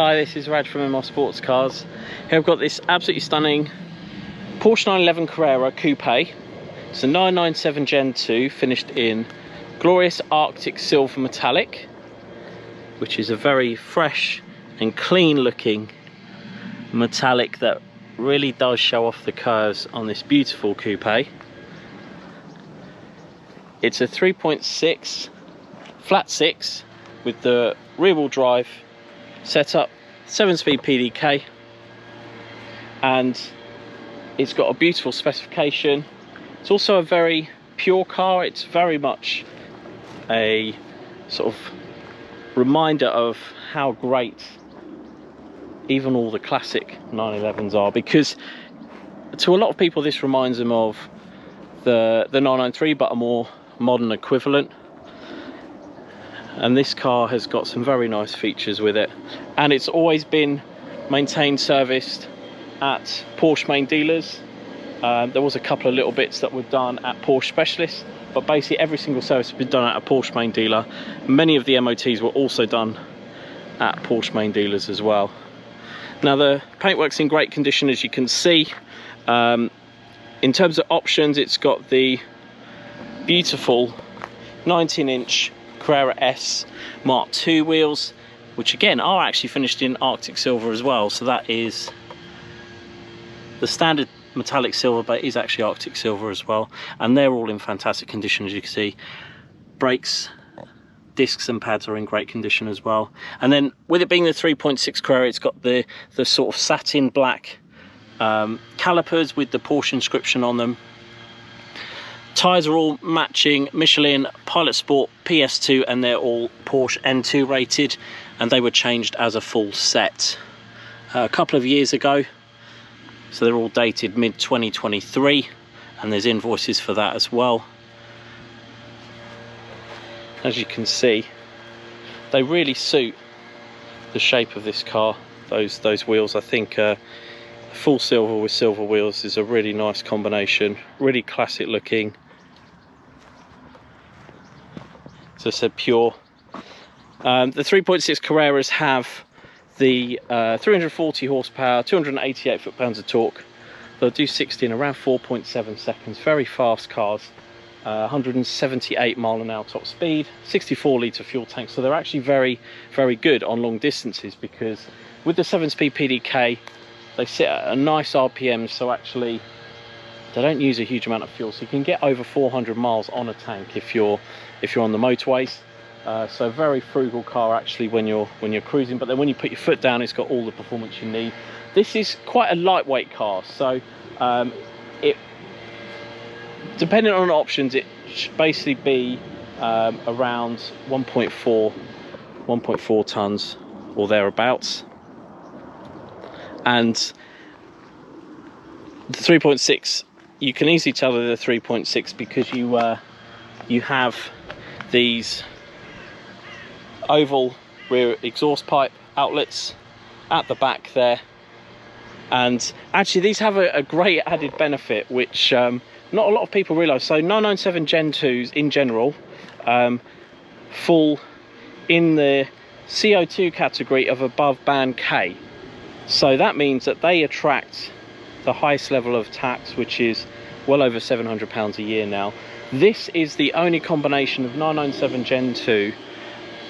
Hi, this is Raj from Sportscars. Here I've got this absolutely stunning Porsche 911 Carrera Coupe. It's a 997 Gen 2, finished in glorious Arctic Silver Metallic, which is a very fresh and clean looking metallic that really does show off the curves on this beautiful coupe. It's a 3.6 Flat-6 with the rear wheel drive setup, 7-speed PDK, and it's got a beautiful specification. It's also a very pure car. It's very much a sort of reminder of how great even all the classic 911s are, because to a lot of people this reminds them of the 993, but a more modern equivalent. And this car has got some very nice features with it, and it's always been maintained, serviced at Porsche Main Dealers. There was a couple of little bits that were done at Porsche Specialists, but basically every single service has been done at a Porsche Main Dealer. Many of the MOTs were also done at Porsche Main Dealers as well. Now the paintwork's in great condition, as you can see. In terms of options, it's got the beautiful 19-inch Carrera S Mark II wheels, which again are actually finished in Arctic Silver as well. So that is the standard metallic silver, but it is actually Arctic Silver as well, and they're all in fantastic condition, as you can see. Brakes, discs and pads are in great condition as well. And then with it being the 3.6 Carrera, it's got the sort of satin black calipers with the Porsche inscription on them. Tyres are all matching Michelin Pilot Sport PS2, and they're all Porsche N2 rated, and they were changed as a full set a couple of years ago. So they're all dated mid 2023, and there's invoices for that as well. As you can see, they really suit the shape of this car. Those wheels, I think full silver with silver wheels is a really nice combination, really classic looking. As I said, pure. The 3.6 Carreras have the 340 horsepower, 288 foot-pounds of torque. They'll do 60 in around 4.7 seconds. Very fast cars. 178 mile an hour top speed, 64 litre fuel tank. So they're actually very, very good on long distances, because with the 7-speed PDK, they sit at a nice RPM, so actually they don't use a huge amount of fuel. So you can get over 400 miles on a tank if you're on the motorways. So very frugal car actually when you're cruising, but then when you put your foot down, it's got all the performance you need. This is quite a lightweight car, so it, depending on options, it should basically be around 1.4 tons or thereabouts. And the 3.6, you can easily tell they're the 3.6 because you have these oval rear exhaust pipe outlets at the back there, and actually these have a great added benefit which not a lot of people realize. So 997 Gen 2s in general fall in the CO2 category of above band K, so that means that they attract the highest level of tax, which is well over £700 a year now. This is the only combination of 997 Gen 2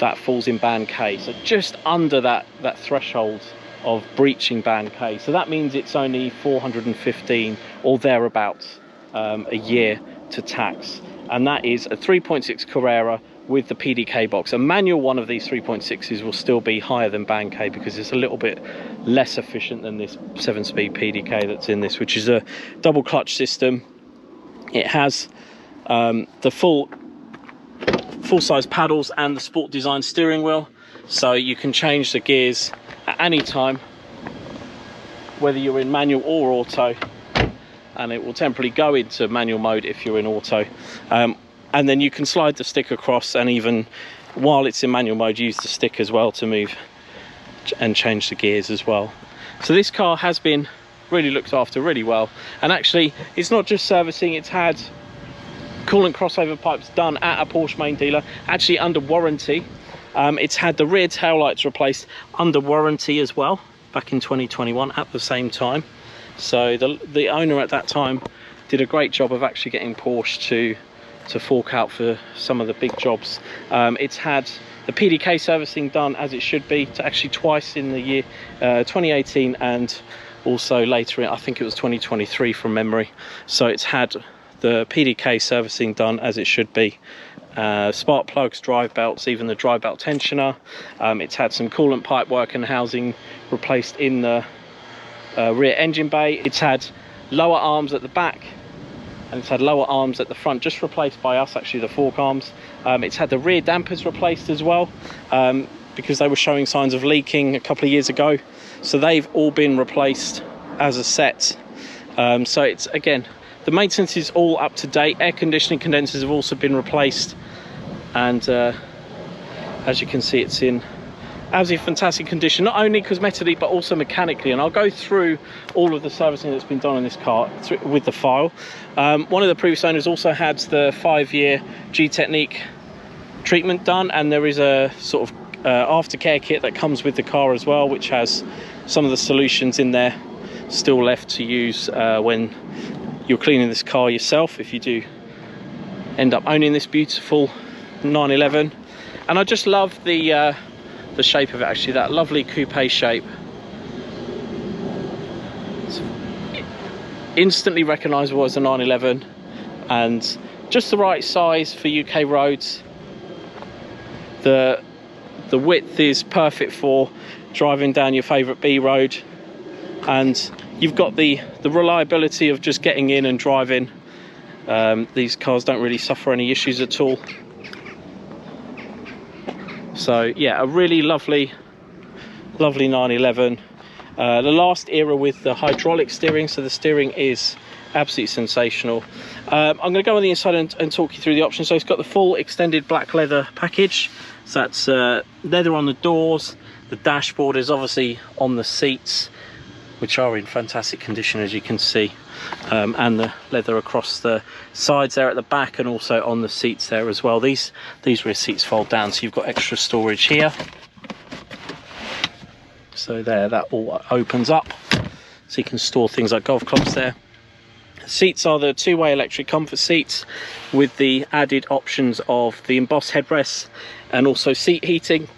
that falls in band K, so just under that threshold of breaching band K. So that means it's only 415 or thereabouts a year to tax, and that is a 3.6 Carrera with the PDK box. A manual one of these 3.6s will still be higher than band K because it's a little bit less efficient than this 7-speed PDK that's in this, which is a double clutch system. It has the full-size paddles and the sport design steering wheel, so you can change the gears at any time, whether you're in manual or auto, and it will temporarily go into manual mode if you're in auto, and then you can slide the stick across, and even while it's in manual mode, use the stick as well to move and change the gears as well. So this car has been really looked after really well, and actually it's not just servicing, it's had coolant crossover pipes done at a Porsche Main Dealer, actually under warranty. It's had the rear tail lights replaced under warranty as well, back in 2021 at the same time. So the owner at that time did a great job of actually getting Porsche to fork out for some of the big jobs. It's had the PDK servicing done as it should be, actually twice in the year 2018 and also later in, I think it was 2023 from memory. So it's had the PDK servicing done as it should be. Spark plugs, drive belts, even the drive belt tensioner. It's had some coolant pipe work and housing replaced in the rear engine bay. It's had lower arms at the back and it's had lower arms at the front, just replaced by us, actually, the fork arms. It's had the rear dampers replaced as well, because they were showing signs of leaking a couple of years ago. So they've all been replaced as a set. So it's, again, the maintenance is all up to date. Air conditioning condensers have also been replaced. And as you can see, it's in absolutely fantastic condition, not only cosmetically but also mechanically. And I'll go through all of the servicing that's been done on this car with the file. One of the previous owners also had the 5-year G-Technique treatment done, and there is a sort of aftercare kit that comes with the car as well, which has some of the solutions in there still left to use when you're cleaning this car yourself, if you do end up owning this beautiful 911. And I just love the shape of it, actually, that lovely coupe shape. It's instantly recognizable as a 911 and just the right size for UK roads. The width is perfect for driving down your favorite B road, and you've got the reliability of just getting in and driving. These cars don't really suffer any issues at all. So yeah, a really lovely 911. The last era with the hydraulic steering, so the steering is absolutely sensational. I'm going to go on the inside and talk you through the options. So it's got the full extended black leather package. So that's leather on the doors. The dashboard is obviously on the seats, which are in fantastic condition, as you can see, and the leather across the sides there at the back and also on the seats there as well. These rear seats fold down, so you've got extra storage here. So there, that all opens up, so you can store things like golf clubs there. Seats are the two-way electric comfort seats with the added options of the embossed headrests and also seat heating,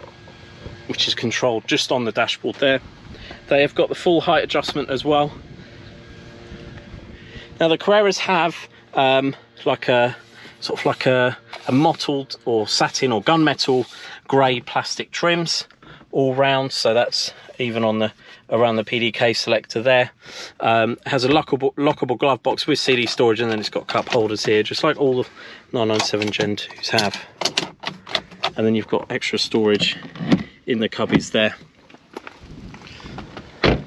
which is controlled just on the dashboard there. They have got the full height adjustment as well. Now the Carreras have like a mottled or satin or gunmetal grey plastic trims all round, so that's even on the around the PDK selector there. Has a lockable glove box with CD storage, and then it's got cup holders here, just like all the 997 Gen 2s have. And then you've got extra storage in the cubbies there. I'm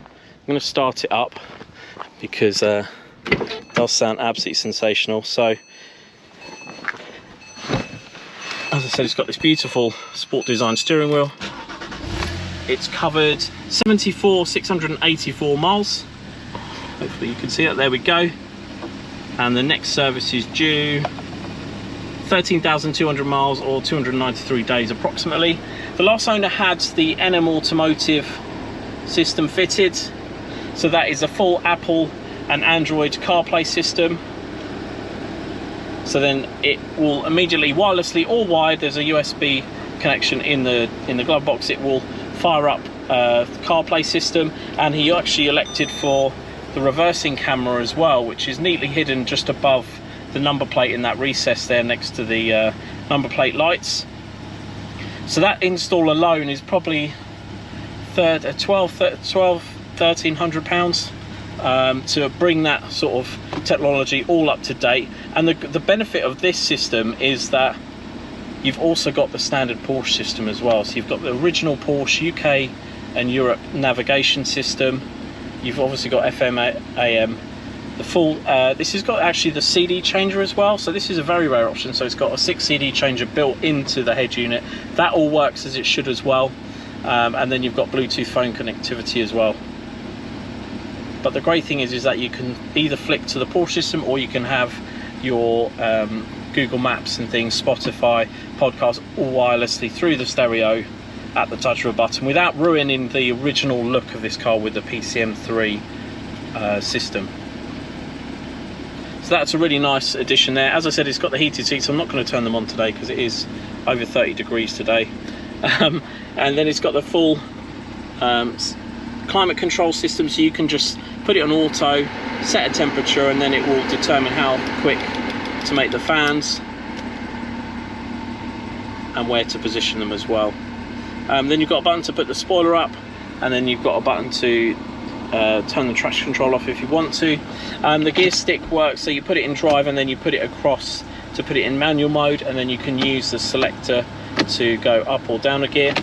going to start it up because it does sound absolutely sensational. So, as I said, it's got this beautiful sport design steering wheel. It's covered 74,684 miles. Hopefully you can see it. There we go. And the next service is due 13,200 miles or 293 days approximately. The last owner had the NM Automotive system fitted. So that is a full Apple and Android CarPlay system. So then it will immediately, wirelessly or wired, there's a USB connection in the glove box. It will fire up the CarPlay system, and he actually elected for the reversing camera as well, which is neatly hidden just above the number plate in that recess there next to the number plate lights. So that install alone is probably £1,300 to bring that sort of technology all up to date. And the benefit of this system is that you've also got the standard Porsche system as well. So you've got the original Porsche UK and Europe navigation system. You've obviously got FM, AM, the full, this has got actually the CD changer as well. So this is a very rare option. So it's got a 6 CD changer built into the head unit. That all works as it should as well. And then you've got Bluetooth phone connectivity as well. But the great thing is that you can either flick to the Porsche system, or you can have your Google Maps and things, Spotify, podcasts, all wirelessly through the stereo at the touch of a button, without ruining the original look of this car with the PCM3 system. So that's a really nice addition there. As I said, it's got the heated seats. I'm not going to turn them on today because it is over 30 degrees today. And then it's got the full climate control system, so you can just put it on auto, set a temperature, and then it will determine how quick to make the fans and where to position them as well. Then you've got a button to put the spoiler up, and then you've got a button to turn the traction control off if you want to. The gear stick works, so you put it in drive and then you put it across to put it in manual mode, and then you can use the selector to go up or down a gear.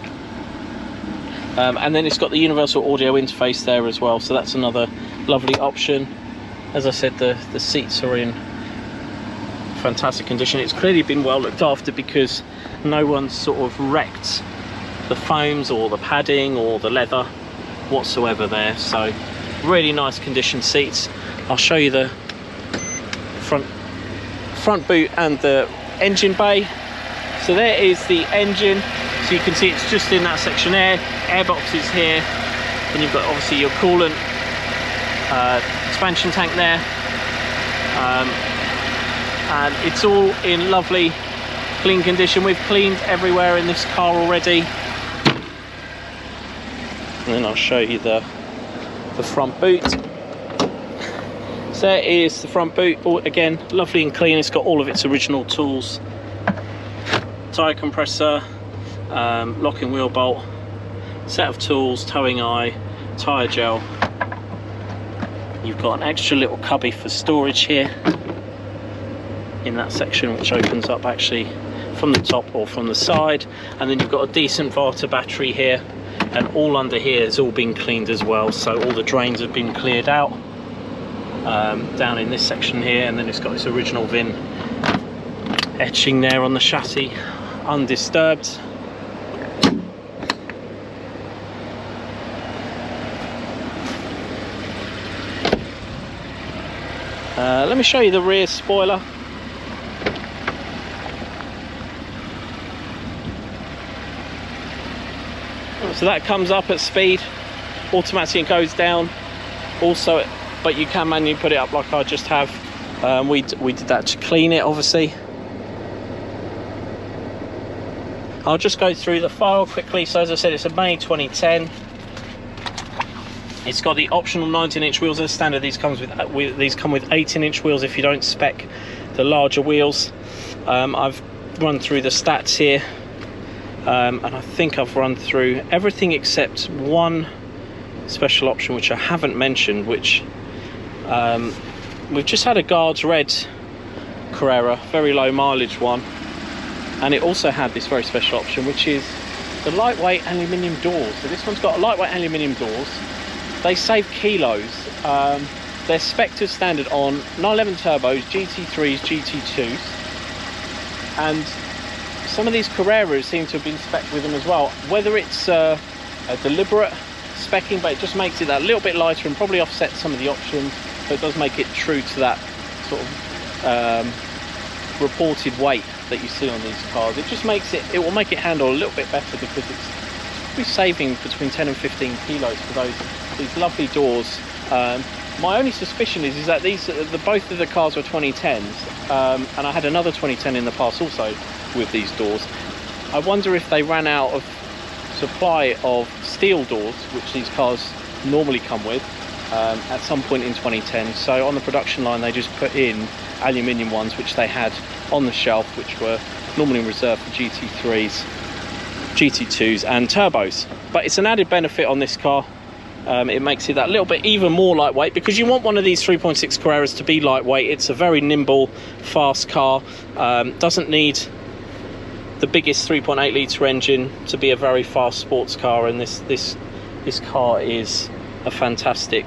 And then it's got the universal audio interface there as well, so that's another lovely option. As I said, the seats are in fantastic condition. It's clearly been well looked after because no one's sort of wrecked the foams or the padding or the leather whatsoever there. So really nice condition seats. I'll show you the front boot and the engine bay. So there is the engine, so you can see it's just in that section there. Airboxes here, and you've got obviously your coolant expansion tank there, and it's all in lovely clean condition. We've cleaned everywhere in this car already, and then I'll show you the front boot. So there is the front boot, again lovely and clean. It's got all of its original tools, tyre compressor, locking wheel bolt, set of tools, towing eye, tyre gel. You've got an extra little cubby for storage here in that section, which opens up actually from the top or from the side. And then you've got a decent Varta battery here, and all under here has all been cleaned as well, so all the drains have been cleared out down in this section here. And then it's got its original VIN etching there on the chassis, undisturbed. Let me show you the rear spoiler. So that comes up at speed, automatically and goes down. Also, but you can manually put it up like I just have. We did that to clean it, obviously. I'll just go through the file quickly. So as I said, it's a May 2010. It's got the optional 19-inch wheels as standard. These come with 18-inch wheels if you don't spec the larger wheels. I've run through the stats here, and I think I've run through everything except one special option which I haven't mentioned, which we've just had a Guards Red Carrera, very low mileage one, and it also had this very special option, which is the lightweight aluminium doors. So this one's got lightweight aluminium doors. They save kilos. They're spec'd to standard on 911 turbos, GT3s, GT2s, and some of these Carreras seem to have been spec'd with them as well. Whether it's a deliberate specking, but it just makes it that little bit lighter and probably offsets some of the options, so it does make it true to that sort of reported weight that you see on these cars. It just makes it will make it handle a little bit better, because it's probably saving between 10 and 15 kilos for these lovely doors. My only suspicion is that both of the cars were 2010s, and I had another 2010 in the past also with these doors. I wonder if they ran out of supply of steel doors, which these cars normally come with, at some point in 2010. So on the production line they just put in aluminium ones, which they had on the shelf, which were normally reserved for GT3s, GT2s and turbos. But it's an added benefit on this car. It makes it that little bit even more lightweight, because you want one of these 3.6 Carreras to be lightweight. It's a very nimble, fast car. Doesn't need the biggest 3.8 litre engine to be a very fast sports car, and this car is a fantastic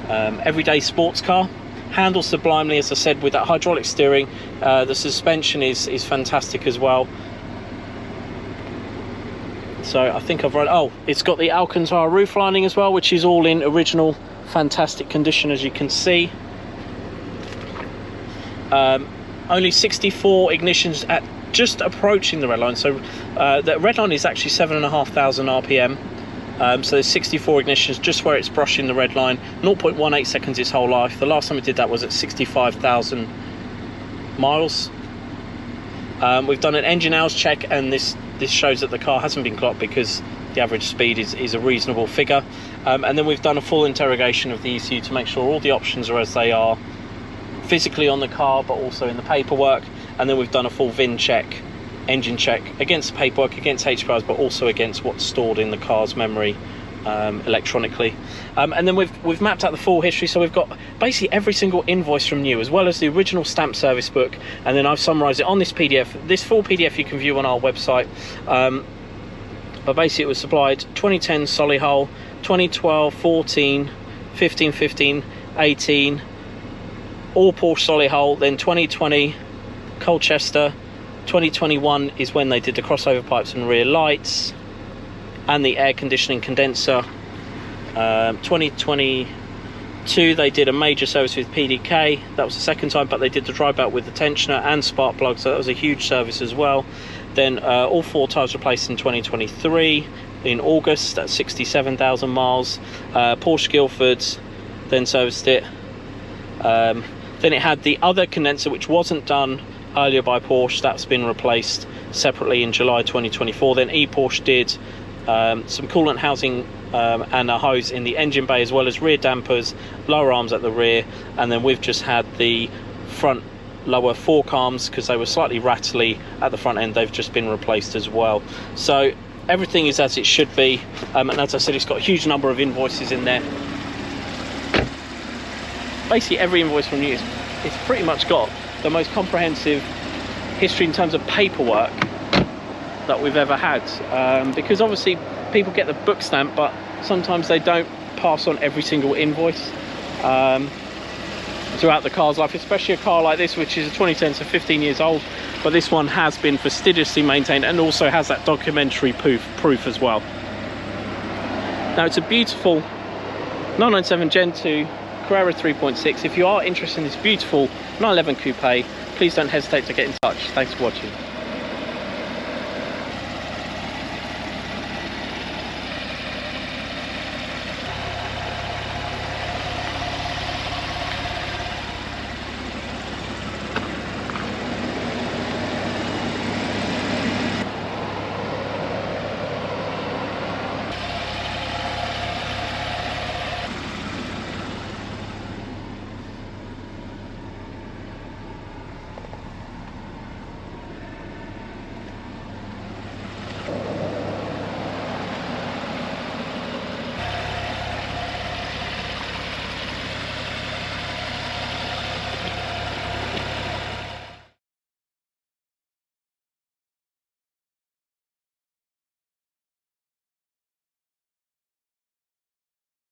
everyday sports car. Handles sublimely, as I said, with that hydraulic steering. The suspension is fantastic as well. So I think I've run. Oh, it's got the Alcantara roof lining as well, which is all in original fantastic condition, as you can see. only 64 ignitions at just approaching the red line. So the red line is actually 7,500 RPM. So there's 64 ignitions just where it's brushing the red line. 0.18 seconds its whole life. The last time we did that was at 65,000 miles. We've done an engine hours check, and this shows that the car hasn't been clocked because the average speed is a reasonable figure. And then we've done a full interrogation of the ECU to make sure all the options are as they are physically on the car, but also in the paperwork. And then we've done a full VIN check, engine check, against the paperwork, against HPIs, but also against what's stored in the car's memory electronically. And then we've mapped out the full history, so we've got basically every single invoice from new, as well as the original stamp service book, and then I've summarized it on this PDF. This full PDF you can view on our website. But basically it was supplied 2010 Solihull, 2012, 14, 15, 15, 18, all Porsche Solihull, then 2020 Colchester, 2021 is when they did the crossover pipes and rear lights and the air conditioning condenser. 2022 they did a major service with PDK, that was the second time, but they did the dry belt with the tensioner and spark plug, so that was a huge service as well. Then all 4 tyres replaced in 2023 in August, that's 67,000 miles. Porsche Guildford's then serviced it. Then it had the other condenser which wasn't done earlier by Porsche, that's been replaced separately in July 2024. Then Porsche did some coolant housing and a hose in the engine bay, as well as rear dampers, lower arms at the rear, and then we've just had the front lower fork arms because they were slightly rattly at the front end. They've just been replaced as well. So everything is as it should be, and as I said, it's got a huge number of invoices in there. Basically every invoice from new, it's pretty much got the most comprehensive history in terms of paperwork that we've ever had, because obviously people get the book stamp, but sometimes they don't pass on every single invoice throughout the car's life, especially a car like this, which is a 2010, so 15 years old, but this one has been fastidiously maintained and also has that documentary proof as well. Now it's a beautiful 997 Gen 2 Carrera 3.6. If you are interested in this beautiful 911 coupe, please don't hesitate to get in touch. Thanks for watching.